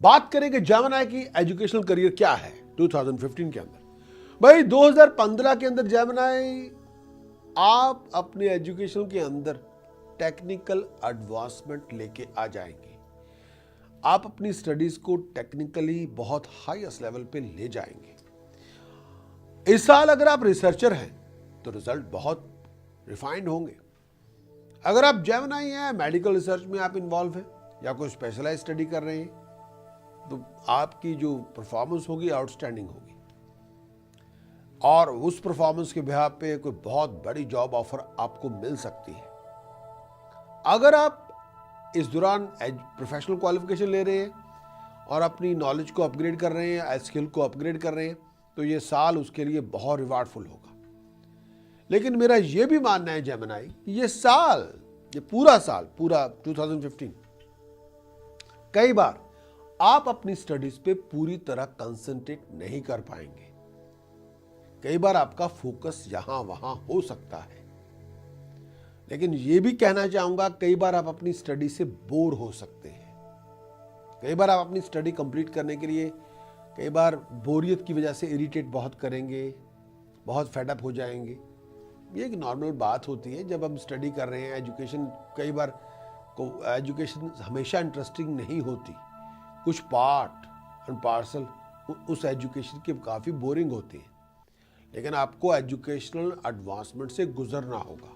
बात करेंगे जेमिनी की एजुकेशनल करियर क्या है 2015 के अंदर। भाई 2015 के अंदर जेमिनी आप अपने एजुकेशन के अंदर टेक्निकल एडवांसमेंट लेके आ जाएंगे। आप अपनी स्टडीज को टेक्निकली बहुत हाईएस्ट लेवल पे ले जाएंगे। इस साल अगर आप रिसर्चर हैं तो रिजल्ट बहुत रिफाइंड होंगे। अगर आप जेमिनी हैं, मेडिकल रिसर्च में आप इन्वॉल्व हैं या कोई स्पेशलाइज स्टडी कर रहे हैं, तो आपकी जो परफॉर्मेंस होगी आउटस्टैंडिंग होगी और उस परफॉर्मेंस के बिहाफ पे कोई बहुत बड़ी जॉब ऑफर आपको मिल सकती है। अगर आप इस दौरान प्रोफेशनल क्वालिफिकेशन ले रहे हैं और अपनी नॉलेज को अपग्रेड कर रहे हैं, स्किल को अपग्रेड कर रहे हैं, तो ये साल उसके लिए बहुत रिवार्डफुल होगा। लेकिन मेरा ये भी मानना है जेमिनी, ये पूरा साल 2015 कई बार आप अपनी स्टडीज पे पूरी तरह कंसंट्रेट नहीं कर पाएंगे। कई बार आपका फोकस यहां वहां हो सकता है। लेकिन यह भी कहना चाहूंगा, कई बार आप अपनी स्टडी से बोर हो सकते हैं। कई बार आप अपनी स्टडी कंप्लीट करने के लिए कई बार बोरियत की वजह से इरिटेट बहुत करेंगे, बहुत फेडअप हो जाएंगे। ये एक नॉर्मल बात होती है जब हम स्टडी कर रहे हैं। एजुकेशन कई बार एजुकेशन हमेशा इंटरेस्टिंग नहीं होती। कुछ पार्ट एंड पार्सल उस एजुकेशन के काफ़ी बोरिंग होते हैं। लेकिन आपको एजुकेशनल एडवांसमेंट से गुजरना होगा।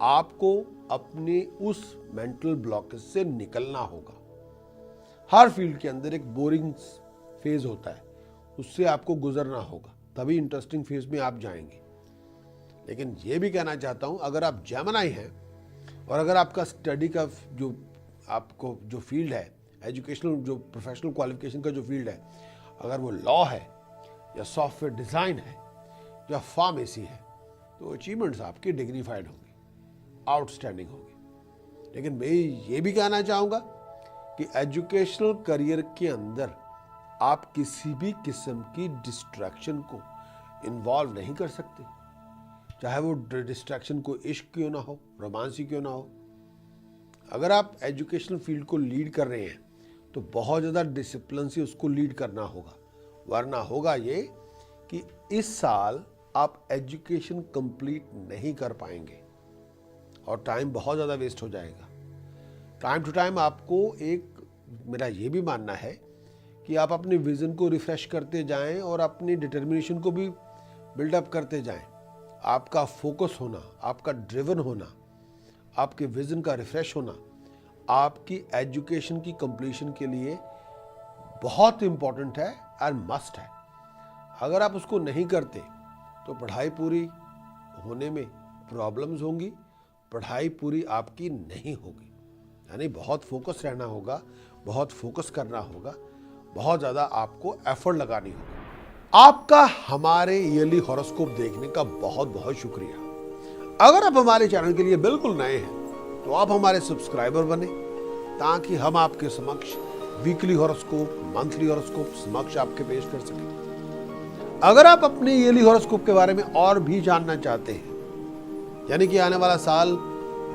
आपको अपने उस मेंटल ब्लॉकेज से निकलना होगा। हर फील्ड के अंदर एक बोरिंग फेज होता है, उससे आपको गुजरना होगा, तभी इंटरेस्टिंग फेज में आप जाएंगे। लेकिन यह भी कहना चाहता हूं, अगर आप जेमिनी हैं और अगर आपका स्टडी का जो फील्ड है, एजुकेशनल जो प्रोफेशनल क्वालिफिकेशन का जो फील्ड है, अगर वो लॉ है या सॉफ्टवेयर डिज़ाइन है या फार्मेसी है, तो अचीवमेंट्स आपकी डिग्निफाइड होंगी, आउटस्टैंडिंग होगी। लेकिन मैं ये भी कहना चाहूँगा कि एजुकेशनल करियर के अंदर आप किसी भी किस्म की डिस्ट्रैक्शन को इन्वॉल्व नहीं कर सकते, चाहे वो डिस्ट्रैक्शन को इश्क क्यों ना हो, रोमांस ही क्यों ना हो। अगर आप एजुकेशनल फील्ड को लीड कर रहे हैं तो बहुत ज़्यादा डिसिप्लिन से उसको लीड करना होगा, वरना होगा ये कि इस साल आप एजुकेशन कंप्लीट नहीं कर पाएंगे और टाइम बहुत ज़्यादा वेस्ट हो जाएगा। टाइम टू टाइम आपको मेरा ये भी मानना है कि आप अपने विज़न को रिफ्रेश करते जाएं और अपनी डिटर्मिनेशन को भी बिल्डअप करते जाएं। आपका फोकस होना, आपका ड्रिवन होना, आपके विज़न का रिफ्रेश होना आपकी एजुकेशन की कंप्लीशन के लिए बहुत इंपॉर्टेंट है और मस्ट है। अगर आप उसको नहीं करते तो पढ़ाई पूरी होने में प्रॉब्लम्स होंगी, पढ़ाई पूरी आपकी नहीं होगी। यानी बहुत फोकस रहना होगा, बहुत फोकस करना होगा, बहुत ज़्यादा आपको एफर्ट लगानी होगी। आपका हमारे ईयरली हॉरोस्कोप देखने का बहुत बहुत शुक्रिया। अगर आप हमारे चैनल के लिए बिल्कुल नए हैं तो आप हमारे सब्सक्राइबर बने, ताकि हम आपके समक्ष वीकली हॉरोस्कोप, मंथली हॉरोस्कोप समक्ष आपके पेश कर सकें। अगर आप अपने ईयरली हॉरोस्कोप के बारे में और भी जानना चाहते हैं, यानी कि आने वाला साल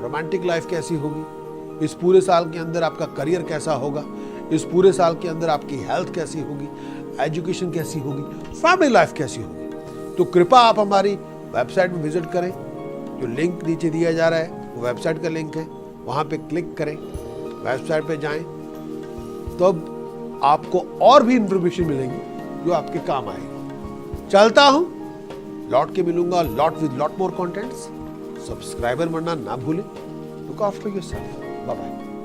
रोमांटिक लाइफ कैसी होगी, इस पूरे साल के अंदर आपका करियर कैसा होगा, इस पूरे साल के अंदर आपकी हेल्थ कैसी होगी, एजुकेशन कैसी होगी, फैमिली लाइफ कैसी होगी, तो कृपया आप हमारी वेबसाइट में विजिट करें। जो लिंक नीचे दिया जा रहा है वो वेबसाइट का लिंक है, वहाँ पे क्लिक करें, वेबसाइट पे जाएं, तब आपको और भी इंफॉर्मेशन मिलेगी जो आपके काम आएगी। चलता हूँ, लौट के मिलूंगा लॉट मोर कंटेंट्स। सब्सक्राइबर बनना ना भूलें। Look after yourself. Bye bye.